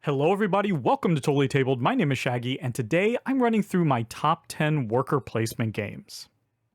Hello everybody, welcome to Totally Tabled. My name is Shaggy, and today I'm running through my top 10 worker placement games.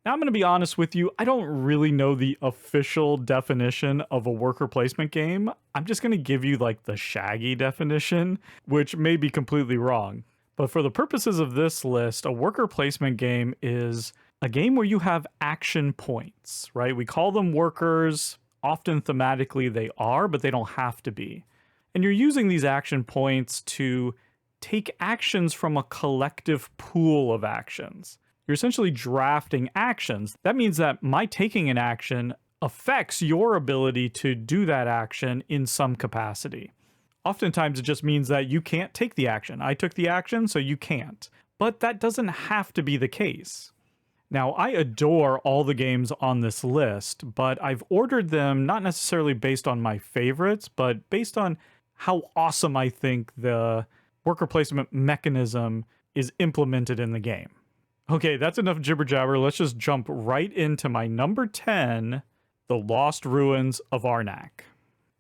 Now I'm going to be honest with you, I don't really know the official definition of a worker placement game. I'm just going to give you like the Shaggy definition, which may be completely wrong. But for the purposes of this list, a worker placement game is a game where you have action points, right? We call them workers. Often thematically they are, but they don't have to be. And you're using these action points to take actions from a collective pool of actions. You're essentially drafting actions. That means that my taking an action affects your ability to do that action in some capacity. Oftentimes it just means that you can't take the action. I took the action, so you can't. But that doesn't have to be the case. Now, I adore all the games on this list, but I've ordered them not necessarily based on my favorites, but based on how awesome I think the worker placement mechanism is implemented in the game. Okay, that's enough jibber jabber. Let's just jump right into my number 10, The Lost Ruins of Arnak.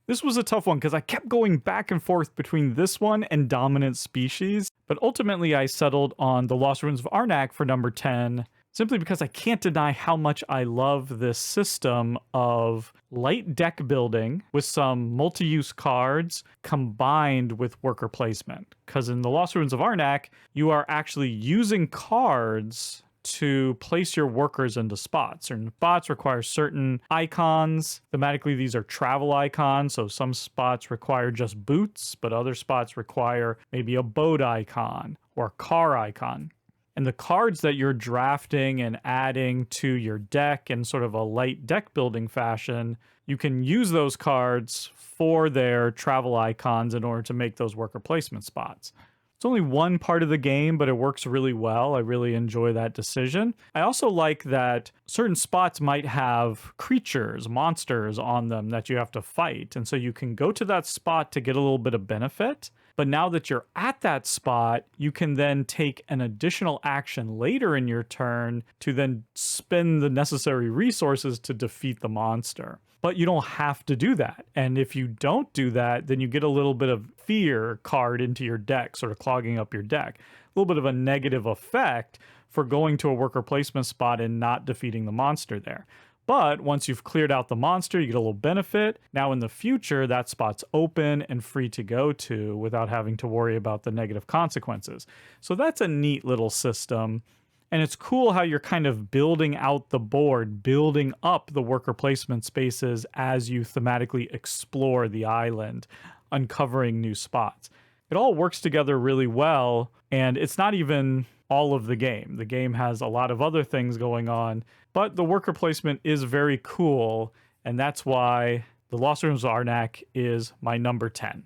This was a tough one because I kept going back and forth between this one and Dominant Species, but ultimately I settled on The Lost Ruins of Arnak for number 10, simply because I can't deny how much I love this system of light deck building with some multi-use cards combined with worker placement. Because in The Lost Ruins of Arnak, you are actually using cards to place your workers into spots. Certain spots require certain icons. Thematically, these are travel icons, so some spots require just boots, but other spots require maybe a boat icon or a car icon. And the cards that you're drafting and adding to your deck in sort of a light deck building fashion, you can use those cards for their travel icons in order to make those worker placement spots. It's only one part of the game, but it works really well. I really enjoy that decision. I also like that certain spots might have creatures, monsters on them that you have to fight. And so you can go to that spot to get a little bit of benefit. But now that you're at that spot, you can then take an additional action later in your turn to then spend the necessary resources to defeat the monster. But you don't have to do that. And if you don't do that, then you get a little bit of fear card into your deck, sort of clogging up your deck. A little bit of a negative effect for going to a worker placement spot and not defeating the monster there. But once you've cleared out the monster, you get a little benefit. Now in the future, that spot's open and free to go to without having to worry about the negative consequences. So that's a neat little system. And it's cool how you're kind of building out the board, building up the worker placement spaces as you thematically explore the island, uncovering new spots. It all works together really well, and it's not even all of the game. The game has a lot of other things going on, but the worker placement is very cool, and that's why The Lost Ruins of Arnak is my number 10.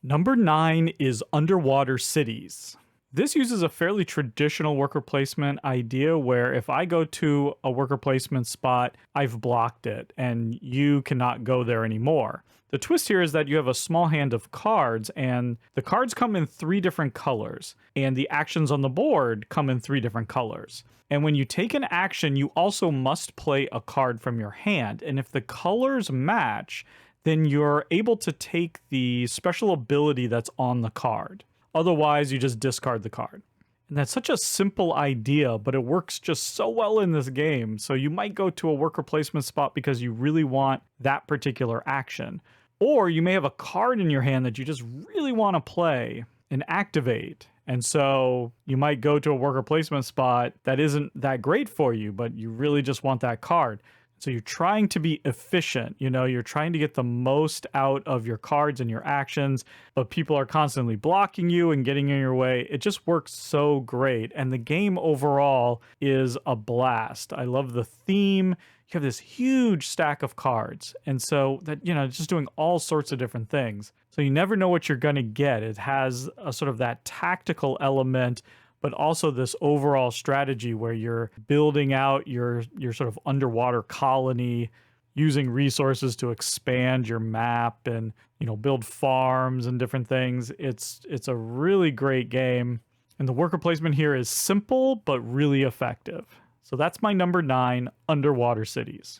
Number 9 is Underwater Cities. This uses a fairly traditional worker placement idea where if I go to a worker placement spot, I've blocked it and you cannot go there anymore. The twist here is that you have a small hand of cards, and the cards come in 3 different colors, and the actions on the board come in 3 different colors. And when you take an action, you also must play a card from your hand, and if the colors match, then you're able to take the special ability that's on the card. Otherwise, you just discard the card. And that's such a simple idea, but it works just so well in this game. So you might go to a worker placement spot because you really want that particular action. Or you may have a card in your hand that you just really want to play and activate. And so you might go to a worker placement spot that isn't that great for you, but you really just want that card. So you're trying to be efficient, you're trying to get the most out of your cards and your actions, but people are constantly blocking you and getting in your way. It just works so great. And the game overall is a blast. I love the theme. You have this huge stack of cards. And so that, it's just doing all sorts of different things. So you never know what you're going to get. It has a sort of that tactical element, but also this overall strategy where you're building out your sort of underwater colony, using resources to expand your map and, build farms and different things. It's a really great game. And the worker placement here is simple, but really effective. So that's my number 9, Underwater Cities.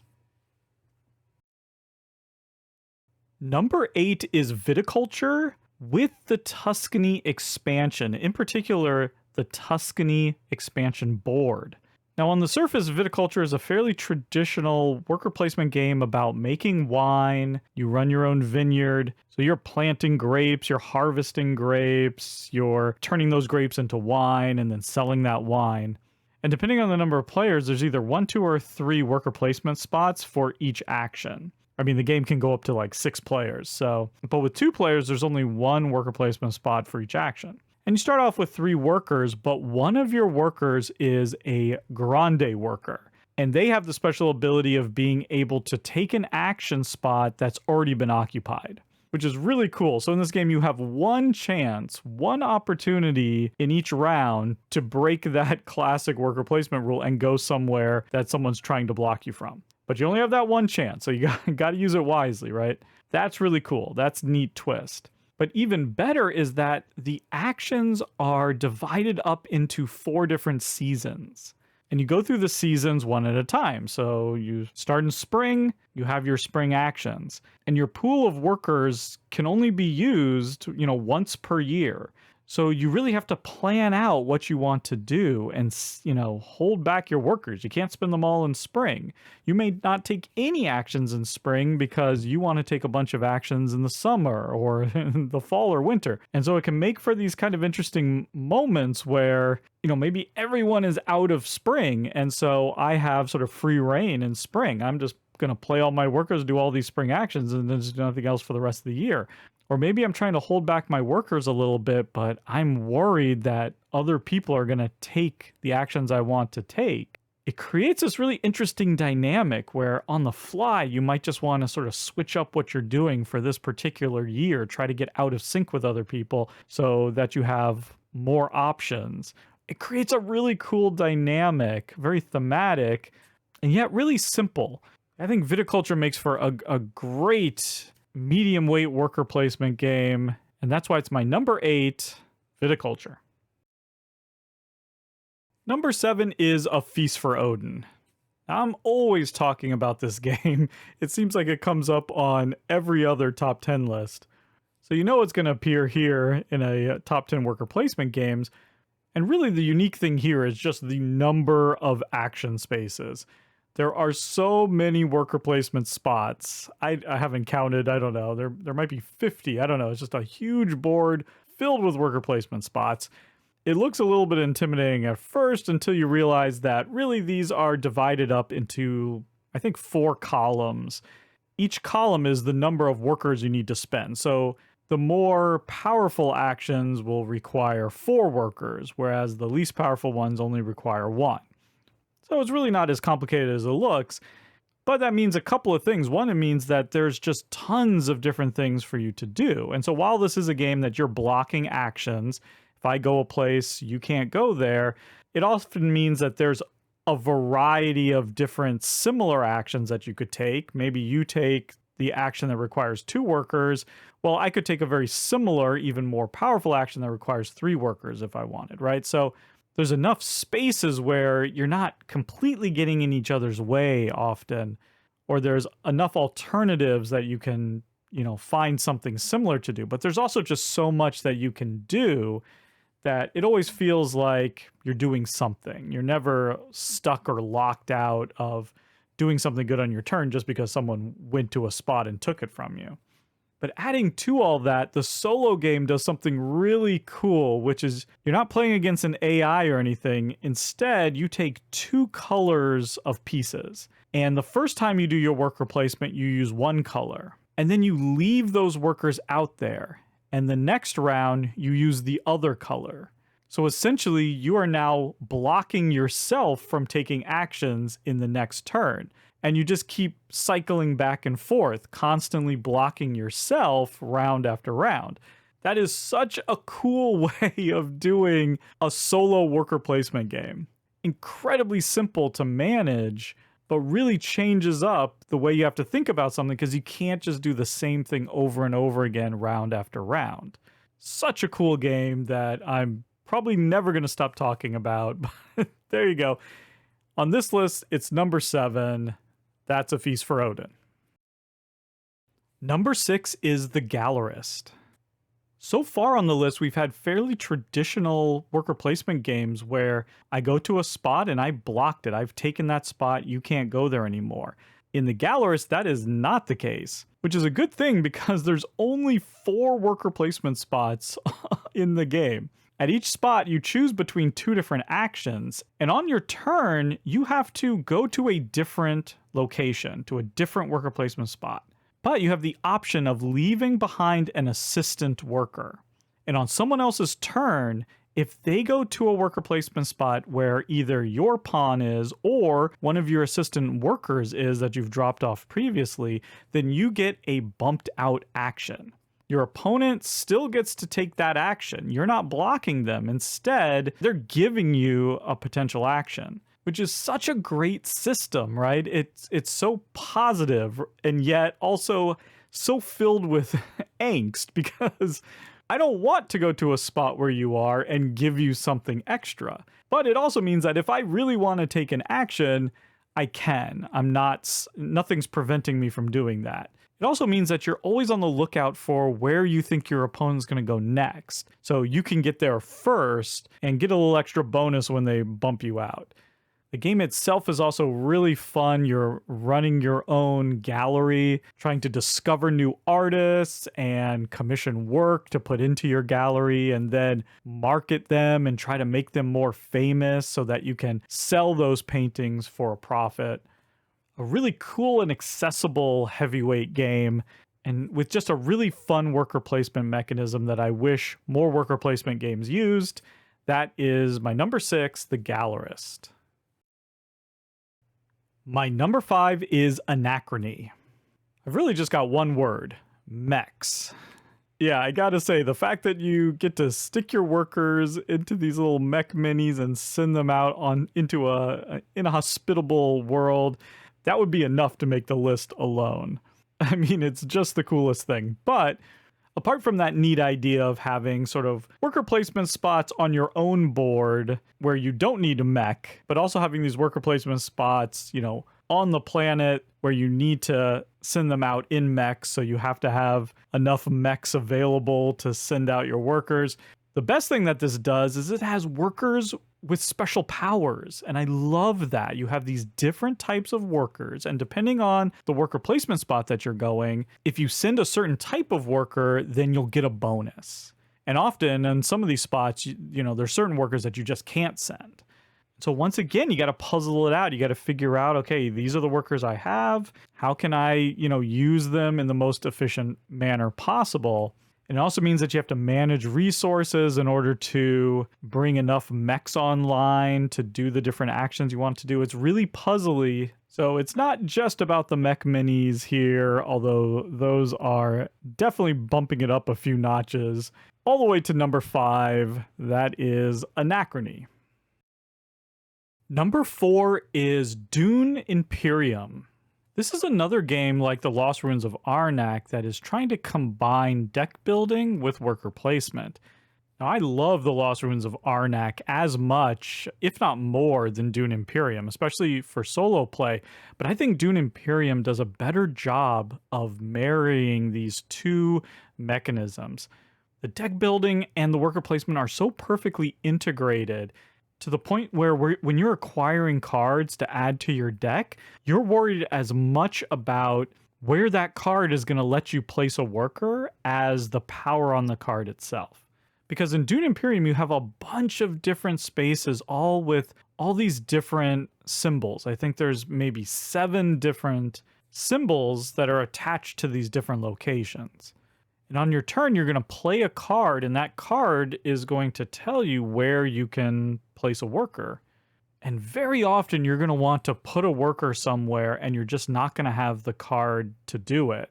Number 8 is Viticulture with the Tuscany expansion, in particular, the Tuscany expansion board. Now, on the surface, Viticulture is a fairly traditional worker placement game about making wine. You run your own vineyard. So you're planting grapes, you're harvesting grapes, you're turning those grapes into wine and then selling that wine. And depending on the number of players, there's either 1, 2, or 3 worker placement spots for each action. I mean, the game can go up to like 6 players. But with 2 players, there's only 1 worker placement spot for each action. And you start off with 3 workers, but one of your workers is a grande worker. And they have the special ability of being able to take an action spot that's already been occupied, which is really cool. So in this game, you have one chance, one opportunity in each round to break that classic worker placement rule and go somewhere that someone's trying to block you from. But you only have that one chance, so you got to use it wisely, right? That's really cool. That's a neat twist. But even better is that the actions are divided up into 4 different seasons. And you go through the seasons one at a time. So you start in spring, you have your spring actions. And your pool of workers can only be used, once per year. So you really have to plan out what you want to do and, hold back your workers. You can't spend them all in spring. You may not take any actions in spring because you want to take a bunch of actions in the summer or in the fall or winter. And so it can make for these kind of interesting moments where, maybe everyone is out of spring. And so I have sort of free reign in spring. I'm just going to play all my workers, do all these spring actions, and then just do nothing else for the rest of the year. Or maybe I'm trying to hold back my workers a little bit, but I'm worried that other people are going to take the actions I want to take. It creates this really interesting dynamic where on the fly, you might just want to sort of switch up what you're doing for this particular year, try to get out of sync with other people so that you have more options. It creates a really cool dynamic, very thematic, and yet really simple. I think Viticulture makes for a great medium weight worker placement game, and that's why it's my number 8, Viticulture. Number 7 is A Feast for Odin. Now, I'm always talking about this game. It seems like it comes up on every other top 10 list. So you know it's going to appear here in a top 10 worker placement games. And really the unique thing here is just the number of action spaces. There are so many worker placement spots. I haven't counted. I don't know. There might be 50. I don't know. It's just a huge board filled with worker placement spots. It looks a little bit intimidating at first until you realize that really these are divided up into, I think, 4 columns. Each column is the number of workers you need to spend. So the more powerful actions will require 4 workers, whereas the least powerful ones only require 1. So it's really not as complicated as it looks, but that means a couple of things. One, it means that there's just tons of different things for you to do. And so while this is a game that you're blocking actions, if I go a place, you can't go there, it often means that there's a variety of different similar actions that you could take. Maybe you take the action that requires 2 workers. Well, I could take a very similar, even more powerful action that requires 3 workers if I wanted, right? So there's enough spaces where you're not completely getting in each other's way often, or there's enough alternatives that you can, find something similar to do. But there's also just so much that you can do that it always feels like you're doing something. You're never stuck or locked out of doing something good on your turn just because someone went to a spot and took it from you. But adding to all that, the solo game does something really cool, which is you're not playing against an AI or anything. Instead, you take 2 colors of pieces. And the first time you do your worker placement, you use 1 color. And then you leave those workers out there. And the next round, you use the other color. So essentially, you are now blocking yourself from taking actions in the next turn. And you just keep cycling back and forth, constantly blocking yourself round after round. That is such a cool way of doing a solo worker placement game. Incredibly simple to manage, but really changes up the way you have to think about something because you can't just do the same thing over and over again, round after round. Such a cool game that I'm probably never going to stop talking about. There you go. On this list, it's number 7. That's A Feast for Odin. Number 6 is the gallerist. So far on the list, we've had fairly traditional worker placement games where I go to a spot and I blocked it. I've taken that spot, you can't go there anymore. In the gallerist, that is not the case, which is a good thing because there's only 4 worker placement spots in the game. At each spot, you choose between 2 different actions, and on your turn, you have to go to a different location, to a different worker placement spot. But you have the option of leaving behind an assistant worker. And on someone else's turn, if they go to a worker placement spot where either your pawn is or one of your assistant workers is that you've dropped off previously, then you get a bumped out action. Your opponent still gets to take that action. You're not blocking them. Instead, they're giving you a potential action, which is such a great system, right? It's so positive and yet also so filled with angst because I don't want to go to a spot where you are and give you something extra. But it also means that if I really want to take an action, I can. Nothing's preventing me from doing that. It also means that you're always on the lookout for where you think your opponent's going to go next. So you can get there first and get a little extra bonus when they bump you out. The game itself is also really fun. You're running your own gallery, trying to discover new artists and commission work to put into your gallery and then market them and try to make them more famous so that you can sell those paintings for a profit. A really cool and accessible heavyweight game, and with just a really fun worker placement mechanism that I wish more worker placement games used. That is my number 6, the gallerist. My number 5 is Anachrony. I've really just got one word: mechs. Yeah, I gotta say, the fact that you get to stick your workers into these little mech minis and send them out into a hospitable world, that would be enough to make the list alone. I mean, it's just the coolest thing. But apart from that neat idea of having sort of worker placement spots on your own board where you don't need a mech, but also having these worker placement spots, on the planet where you need to send them out in mechs, so you have to have enough mechs available to send out your workers. The best thing that this does is it has workers with special powers, and I love that. You have these different types of workers, and depending on the worker placement spot that you're going, if you send a certain type of worker, then you'll get a bonus. And often in some of these spots, there's certain workers that you just can't send. So once again, you got to puzzle it out. You got to figure out, okay, these are the workers I have. How can I, use them in the most efficient manner possible? And it also means that you have to manage resources in order to bring enough mechs online to do the different actions you want to do. It's really puzzly. So it's not just about the mech minis here, although those are definitely bumping it up a few notches. All the way to number 5, that is Anachrony. Number 4 is Dune Imperium. This is another game like the Lost Ruins of Arnak that is trying to combine deck building with worker placement. Now, I love the Lost Ruins of Arnak as much, if not more, than Dune Imperium, especially for solo play, but I think Dune Imperium does a better job of marrying these two mechanisms. The deck building and the worker placement are so perfectly integrated to the point where when you're acquiring cards to add to your deck, you're worried as much about where that card is going to let you place a worker as the power on the card itself. Because in Dune Imperium, you have a bunch of different spaces, all with all these different symbols. I think there's maybe 7 different symbols that are attached to these different locations. And on your turn, you're going to play a card, and that card is going to tell you where you can place a worker. And very often, you're going to want to put a worker somewhere, and you're just not going to have the card to do it.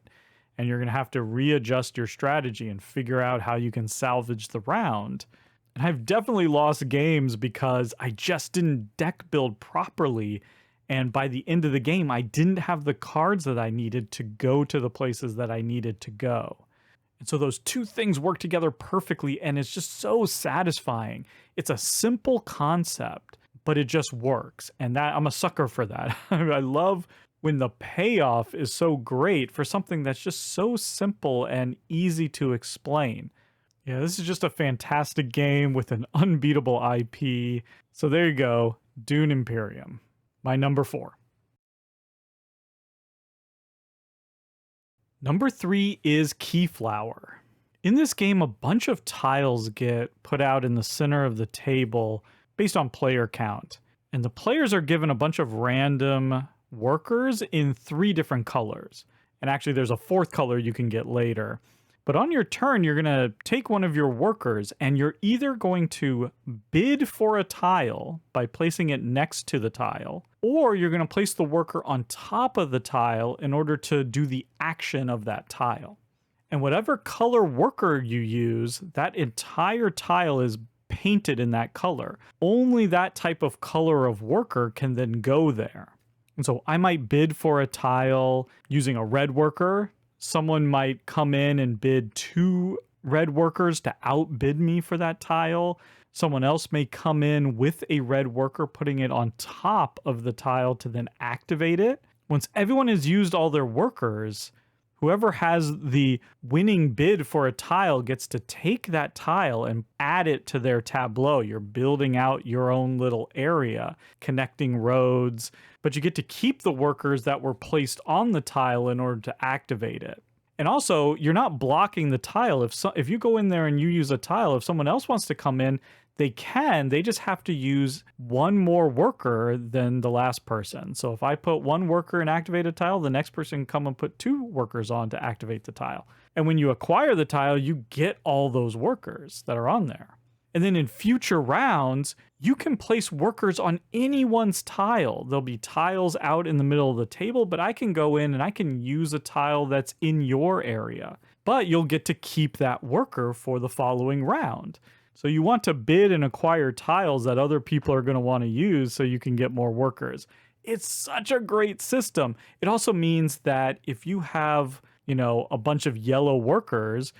And you're going to have to readjust your strategy and figure out how you can salvage the round. And I've definitely lost games because I just didn't deck build properly. And by the end of the game, I didn't have the cards that I needed to go to the places that I needed to go. And so those two things work together perfectly, and it's just so satisfying. It's a simple concept, but it just works. And that I'm a sucker for that. I love when the payoff is so great for something that's just so simple and easy to explain. Yeah, this is just a fantastic game with an unbeatable IP. So there you go, Dune Imperium, my number 4. Number 3 is Keyflower. In this game, a bunch of tiles get put out in the center of the table based on player count. And the players are given a bunch of random workers in 3 different colors. And actually, there's a 4th color you can get later. But on your turn, you're going to take one of your workers, and you're either going to bid for a tile by placing it next to the tile, or you're going to place the worker on top of the tile in order to do the action of that tile. And whatever color worker you use, that entire tile is painted in that color. Only that type of color of worker can then go there. And so I might bid for a tile using a red worker. Someone might come in and bid 2 red workers to outbid me for that tile. Someone else may come in with a red worker, putting it on top of the tile to then activate it. Once everyone has used all their workers, whoever has the winning bid for a tile gets to take that tile and add it to their tableau. You're building out your own little area, connecting roads, but you get to keep the workers that were placed on the tile in order to activate it. And also, you're not blocking the tile. If you go in there and you use a tile, if someone else wants to come in, they can. They just have to use one more worker than the last person. So if I put 1 worker and activate a tile, the next person can come and put 2 workers on to activate the tile. And when you acquire the tile, you get all those workers that are on there. And then in future rounds, you can place workers on anyone's tile. There'll be tiles out in the middle of the table, but I can go in and I can use a tile that's in your area. But you'll get to keep that worker for the following round. So you want to bid and acquire tiles that other people are going to want to use so you can get more workers. It's such a great system. It also means that if you have, a bunch of yellow workers,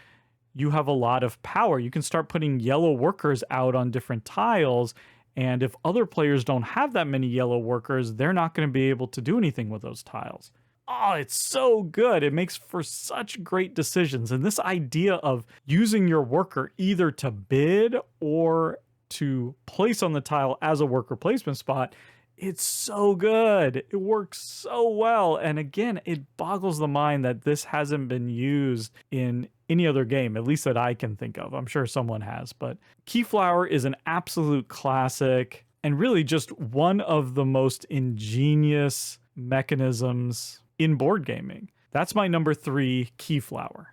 you have a lot of power. You can start putting yellow workers out on different tiles. And if other players don't have that many yellow workers, they're not going to be able to do anything with those tiles. Oh, it's so good. It makes for such great decisions. And this idea of using your worker either to bid or to place on the tile as a worker placement spot, it's so good. It works so well. And again, it boggles the mind that this hasn't been used in any other game, at least that I can think of. I'm sure someone has, but Keyflower is an absolute classic and really just one of the most ingenious mechanisms in board gaming. That's my number 3, Keyflower.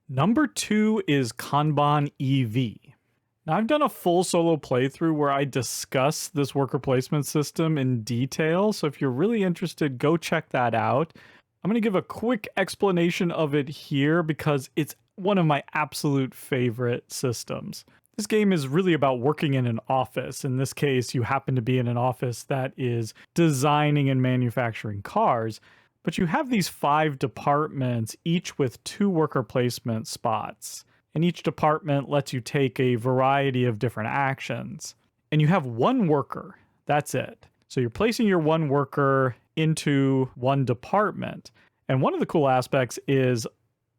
Number 2 is Kanban EV. Now, I've done a full solo playthrough where I discuss this worker placement system in detail, so if you're really interested, go check that out. I'm going to give a quick explanation of it here because it's one of my absolute favorite systems. This game is really about working in an office. In this case, you happen to be in an office that is designing and manufacturing cars, but you have these 5 departments, each with 2 worker placement spots. And each department lets you take a variety of different actions. And you have 1 worker. That's it. So you're placing your 1 worker into 1 department. And one of the cool aspects is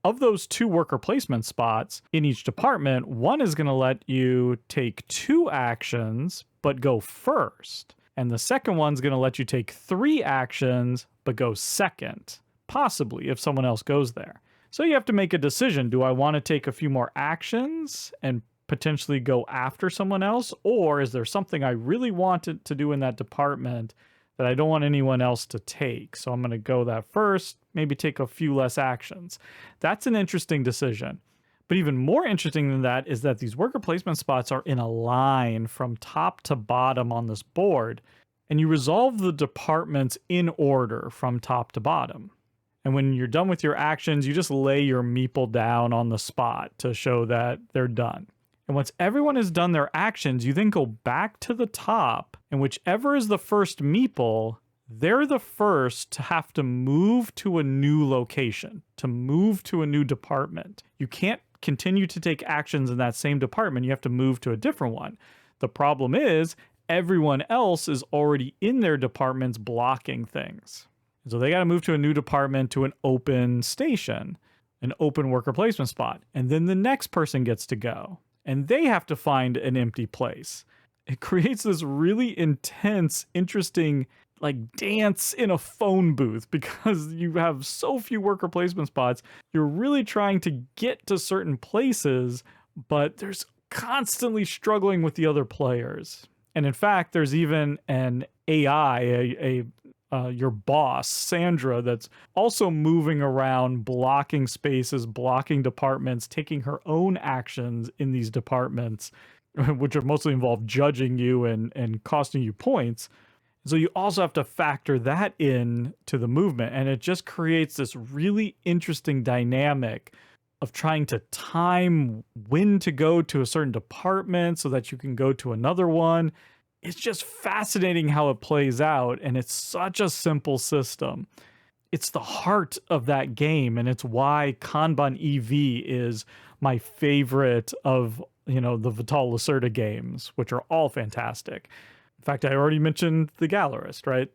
of those 2 worker placement spots in each department, 1 is going to let you take 2 actions, but go first. And the second one's going to let you take 3 actions, but go second, possibly if someone else goes there. So you have to make a decision. Do I want to take a few more actions and potentially go after someone else? Or is there something I really wanted to do in that department that I don't want anyone else to take? So I'm going to go that first, maybe take a few less actions. That's an interesting decision. But even more interesting than that is that these worker placement spots are in a line from top to bottom on this board, and you resolve the departments in order from top to bottom. And when you're done with your actions, you just lay your meeple down on the spot to show that they're done. And once everyone has done their actions, you then go back to the top, and whichever is the first meeple, they're the first to have to move to a new location, to move to a new department. You can't continue to take actions in that same department. You have to move to a different one. The problem is, everyone else is already in their departments blocking things. So they got to move to a new department, to an open station, an open worker placement spot. And then the next person gets to go and they have to find an empty place. It creates this really intense, interesting like dance in a phone booth because you have so few worker placement spots. You're really trying to get to certain places, but there's constantly struggling with the other players. And in fact, there's even an AI, your boss, Sandra, that's also moving around, blocking spaces, blocking departments, taking her own actions in these departments, which are mostly involved judging you and costing you points. So you also have to factor that in to the movement. And it just creates this really interesting dynamic of trying to time when to go to a certain department so that you can go to another one. It's just fascinating how it plays out, and it's such a simple system. It's the heart of that game, and it's why Kanban EV is my favorite of, the Vital Lacerda games, which are all fantastic. In fact, I already mentioned the Gallerist, right?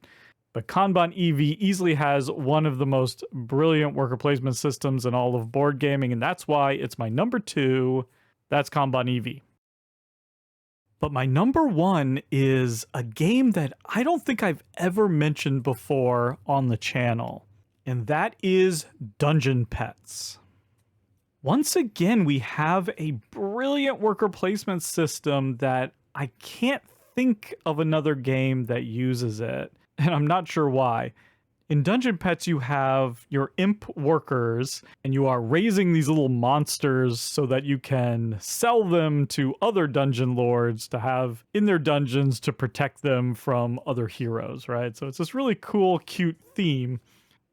But Kanban EV easily has one of the most brilliant worker placement systems in all of board gaming, and that's why it's my number 2. That's Kanban EV. But my number 1 is a game that I don't think I've ever mentioned before on the channel, and that is Dungeon Pets. Once again, we have a brilliant worker placement system that I can't think of another game that uses it, and I'm not sure why. In Dungeon Pets, you have your imp workers, and you are raising these little monsters so that you can sell them to other dungeon lords to have in their dungeons to protect them from other heroes, right? So it's this really cool, cute theme,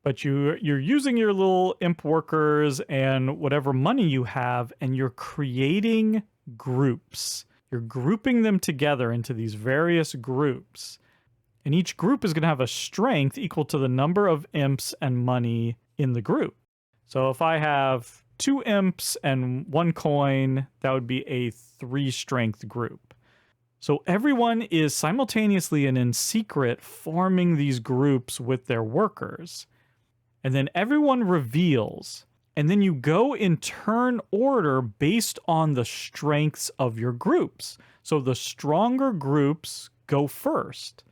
but you're using your little imp workers and whatever money you have, and you're creating groups. You're grouping them together into these various groups. And each group is going to have a strength equal to the number of imps and money in the group. So if I have 2 imps and 1 coin, that would be a 3 strength group. So everyone is simultaneously and in secret forming these groups with their workers. And then everyone reveals. And then you go in turn order based on the strengths of your groups. So the stronger groups go first.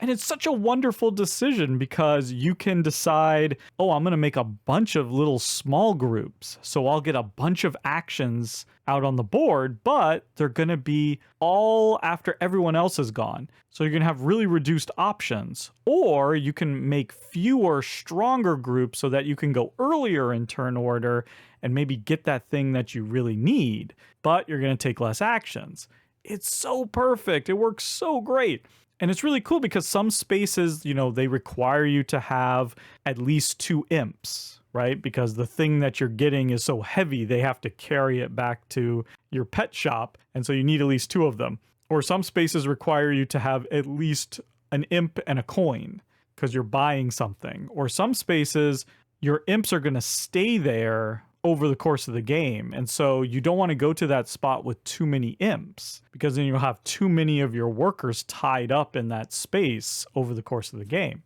And it's such a wonderful decision because you can decide, oh, I'm going to make a bunch of little small groups. So I'll get a bunch of actions out on the board, but they're going to be all after everyone else is gone. So you're going to have really reduced options. Or you can make fewer, stronger groups so that you can go earlier in turn order and maybe get that thing that you really need, but you're going to take less actions. It's so perfect. It works so great. And it's really cool because some spaces, they require you to have at least 2 imps, right? Because the thing that you're getting is so heavy, they have to carry it back to your pet shop. And so you need at least 2 of them. Or some spaces require you to have at least an imp and a coin because you're buying something. Or some spaces, your imps are going to stay there over the course of the game. And so you don't want to go to that spot with too many imps because then you'll have too many of your workers tied up in that space over the course of the game.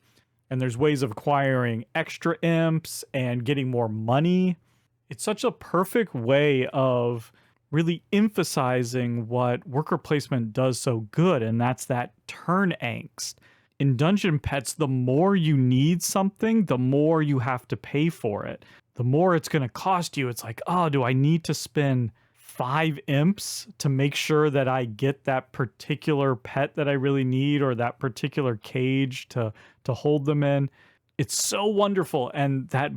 And there's ways of acquiring extra imps and getting more money. It's such a perfect way of really emphasizing what worker placement does so good, and that's that turn angst. In Dungeon Pets, the more you need something, the more you have to pay for it. The more it's going to cost you. It's like, oh, do I need to spend 5 imps to make sure that I get that particular pet that I really need or that particular cage to hold them in? It's so wonderful. And that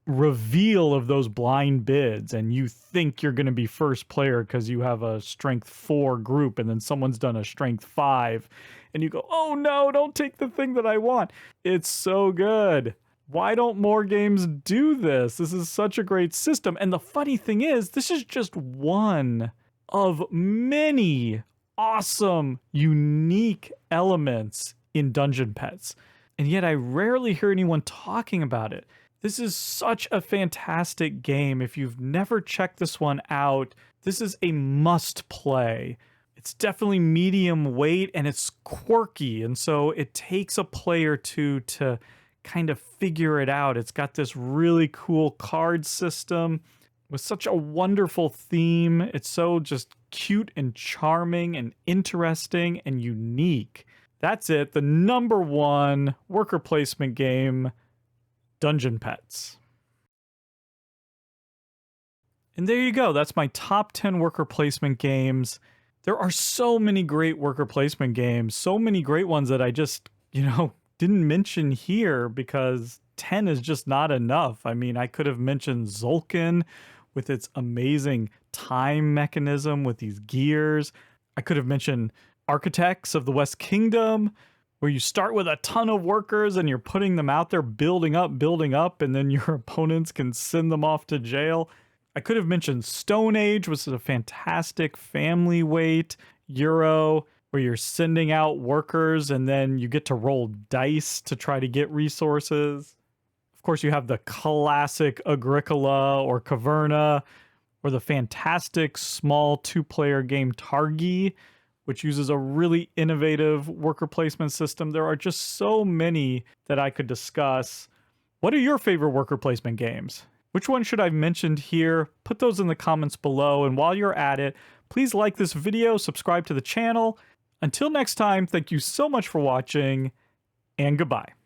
reveal of those blind bids, and you think you're going to be first player because you have a strength 4 group and then someone's done a strength 5 and you go, oh no, don't take the thing that I want. It's so good. Why don't more games do this? This is such a great system. And the funny thing is, this is just one of many awesome, unique elements in Dungeon Pets. And yet I rarely hear anyone talking about it. This is such a fantastic game. If you've never checked this one out, this is a must play. It's definitely medium weight and it's quirky. And so it takes a play or two to kind of figure it out. It's got this really cool card system with such a wonderful theme. It's so just cute and charming and interesting and unique. That's it. The number one worker placement game, Dungeon Pets. And there you go. That's my top 10 worker placement games. There are so many great worker placement games, so many great ones that I just, didn't mention here because 10 is just not enough. I mean, I could have mentioned Zolkin with its amazing time mechanism with these gears. I could have mentioned Architects of the West Kingdom, where you start with a ton of workers and you're putting them out there building up, and then your opponents can send them off to jail. I could have mentioned Stone Age, which is a fantastic family weight Euro where you're sending out workers and then you get to roll dice to try to get resources. Of course, you have the classic Agricola or Caverna, or the fantastic small two-player game Targi, which uses a really innovative worker placement system. There are just so many that I could discuss. What are your favorite worker placement games? Which one should I have mentioned here? Put those in the comments below, and while you're at it, please like this video, subscribe to the channel. Until next time, thank you so much for watching, and goodbye.